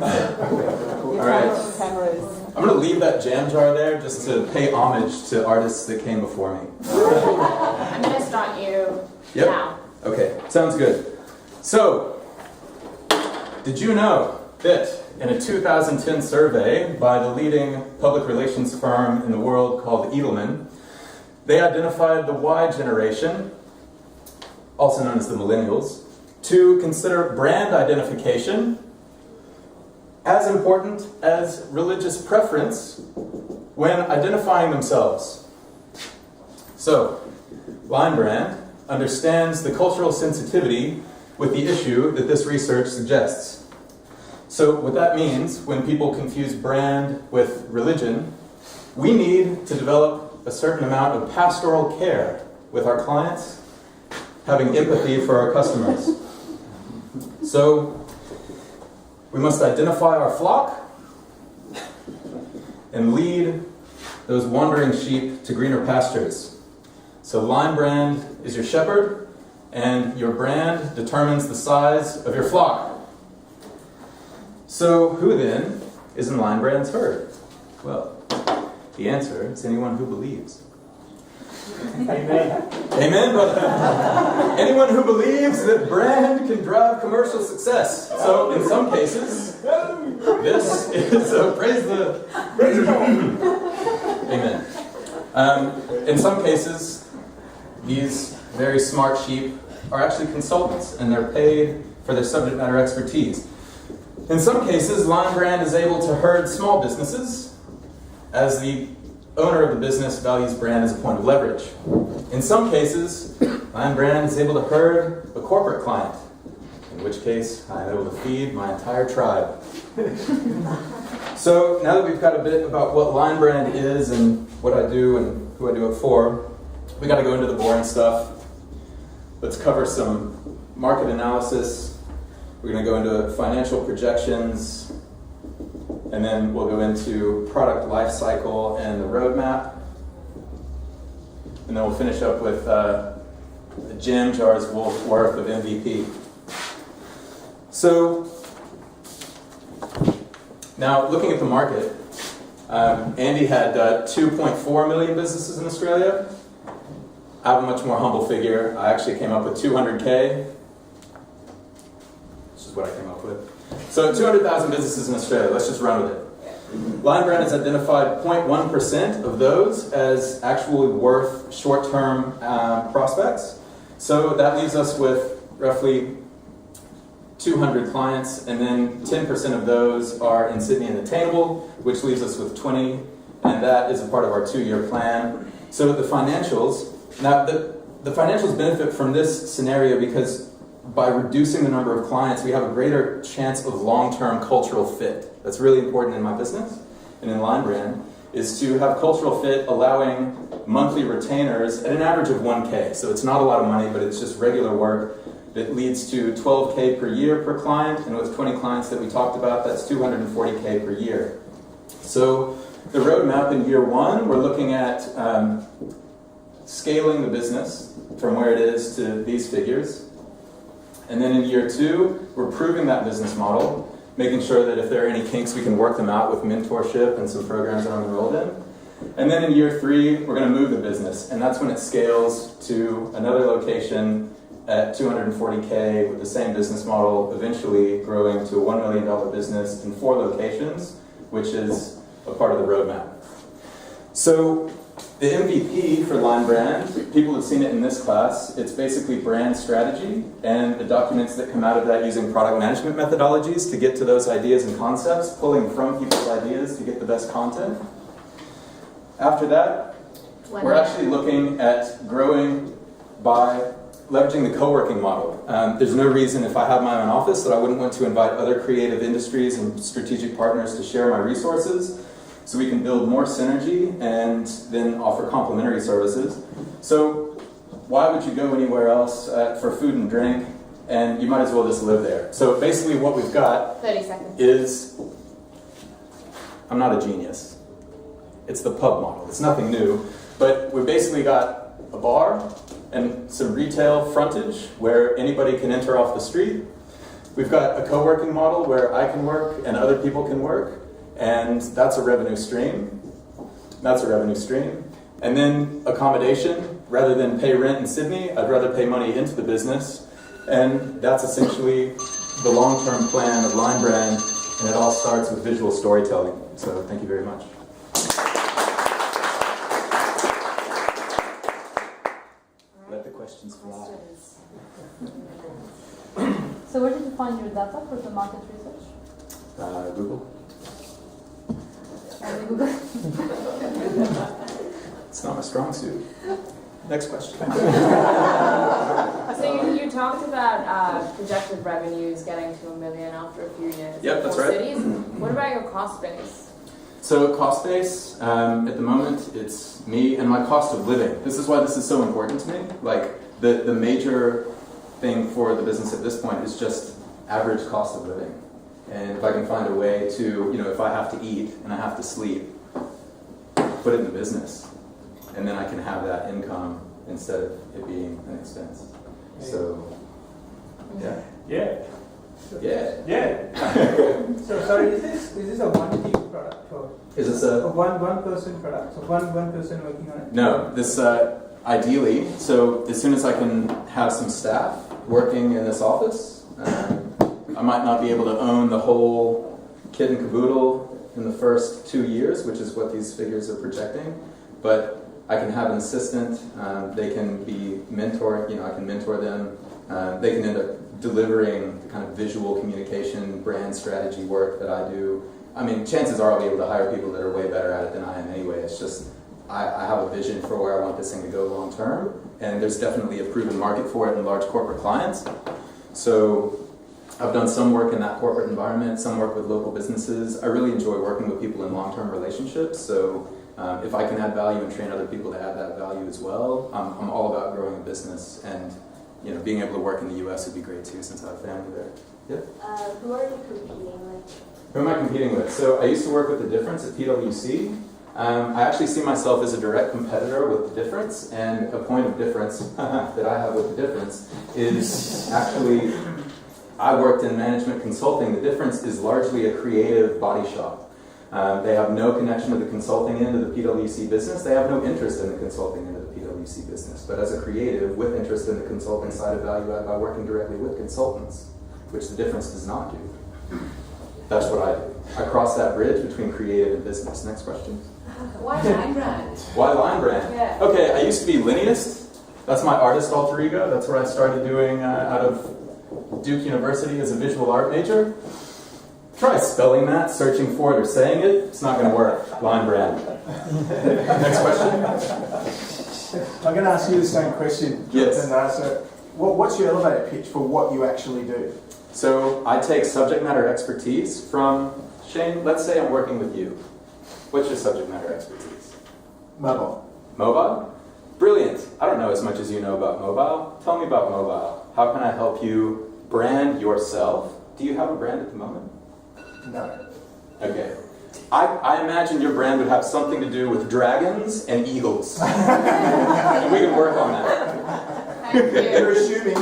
All right. Cameras. I'm going to leave that jam jar there just to pay homage to artists that came before me. I'm going to start you now. Okay, sounds good. So, did you know that in a 2010 survey by the leading public relations firm in the world called Edelman, they identified the Y generation, also known as the millennials, to consider brand identification as important as religious preference when identifying themselves. So, Linebrand understands the cultural sensitivity with the issue that this research suggests. So what that means when people confuse brand with religion, we need to develop a certain amount of pastoral care with our clients, having empathy for our customers. So we must identify our flock and lead those wandering sheep to greener pastures. So Linebrand is your shepherd, and your brand determines the size of your flock. So who then is in Linebrand's herd? Well, the answer is anyone who believes. Amen. Amen, brother. Anyone who believes that brand can drive commercial success. So in some cases, this is praise the Amen. In some cases, these very smart sheep are actually consultants, and they're paid for their subject matter expertise. In some cases, Linebrand is able to herd small businesses, as the owner of the business values brand as a point of leverage. In some cases, Linebrand is able to herd a corporate client, in which case I'm able to feed my entire tribe. So now that we've got a bit about what Linebrand is and what I do and who I do it for, we got to go into the boring stuff. Let's cover some market analysis. We're going to go into financial projections, and then we'll go into product life cycle and the roadmap. And then we'll finish up with the jam jar's worth of MVP. So, now looking at the market, Andy had 2.4 million businesses in Australia. I have a much more humble figure. I actually came up with 200K. This is what I came up with. So 200,000 businesses in Australia. Let's just run with it. Linebrand has identified 0.1% of those as actually worth short-term prospects. So that leaves us with roughly 200 clients, and then 10% of those are in Sydney and attainable, which leaves us with 20, and that is a part of our 2-year plan. So the financials, now the financials benefit from this scenario because by reducing the number of clients, we have a greater chance of long-term cultural fit. That's really important in my business and in Linebrand, is to have cultural fit allowing monthly retainers at an average of 1K. So it's not a lot of money, but it's just regular work that leads to 12K per year per client, and with 20 clients that we talked about, that's 240K per year. So the roadmap in year 1, we're looking at scaling the business from where it is to these figures. And then in year 2, we're proving that business model, making sure that if there are any kinks, we can work them out with mentorship and some programs that I'm enrolled in. And then in year 3, we're going to move the business, and that's when it scales to another location at 240K with the same business model, eventually growing to a $1 million business in 4 locations, which is a part of the roadmap. So the MVP for Linebrand, people have seen it in this class. It's basically brand strategy and the documents that come out of that using product management methodologies to get to those ideas and concepts, pulling from people's ideas to get the best content. After that, we're actually looking at growing by leveraging the co-working model. There's no reason if I have my own office that I wouldn't want to invite other creative industries and strategic partners to share my resources so we can build more synergy and then offer complementary services. So why would you go anywhere else for food and drink, and you might as well just live there? So basically what we've got 30 seconds. is, I'm not a genius. It's the pub model. It's nothing new, but we've basically got a bar and some retail frontage where anybody can enter off the street. We've got a co-working model where I can work and other people can work, and that's a revenue stream. That's a revenue stream. And then accommodation, rather than pay rent in Sydney, I'd rather pay money into the business. And that's essentially the long-term plan of Linebrand, and it all starts with visual storytelling. So thank you very much. Let the questions fly. So where did you find your data for the market research? Google. Google. It's not my strong suit. Next question. So you talked about projected revenues getting to $1 million after a few years. Yep, that's for right. cities. What about your cost base? So cost base, at the moment, it's me and my cost of living. This is why this is so important to me. Like, the major thing for the business at this point is just average cost of living. And if I can find a way to, if I have to eat and I have to sleep, put it in the business. And then I can have that income instead of it being an expense. So, yeah. Yeah. Yeah. Yeah. So sorry, is this a one team product or Is this a one person product? So one person working on it? No, this ideally, so as soon as I can have some staff working in this office, I might not be able to own the whole kit and caboodle in the first 2 years, which is what these figures are projecting, but I can have an assistant, they can be mentored, I can mentor them, they can end up delivering the kind of visual communication, brand strategy work that I do. I mean, chances are I'll be able to hire people that are way better at it than I am anyway. It's just, I have a vision for where I want this thing to go long term, and there's definitely a proven market for it in large corporate clients. So I've done some work in that corporate environment, some work with local businesses. I really enjoy working with people in long-term relationships, so if I can add value and train other people to add that value as well, I'm all about growing a business, and being able to work in the US would be great too, since I have family there. Yep. Who are you competing with? Who am I competing with? So I used to work with The Difference at PwC. I actually see myself as a direct competitor with The Difference, and a point of difference that I have with The Difference is actually, I worked in management consulting. The Difference is largely a creative body shop. They have no connection to the consulting end of the PwC business. They have no interest in the consulting end of the PwC business. But as a creative with interest in the consulting side of value add by working directly with consultants, which The Difference does not do. That's what I do. I cross that bridge between creative and business. Next question. Why Linebrand? Why Linebrand? Yeah. Okay, I used to be Lineist. That's my artist alter ego. That's what I started doing out of Duke University as a visual art major. Try spelling that, searching for it, or saying it. It's not going to work. Linebrand. Next question. I'm going to ask you the same question, Jonathan. Yes. So, what's your elevator pitch for what you actually do? So I take subject matter expertise from, Shane, let's say I'm working with you. What's your subject matter expertise? Mobile. Mobile? Brilliant. I don't know as much as you know about mobile. Tell me about mobile. How can I help you brand yourself? Do you have a brand at the moment? No. Okay. I imagine your brand would have something to do with dragons and eagles. And we can work on that. Thank you. You're assuming.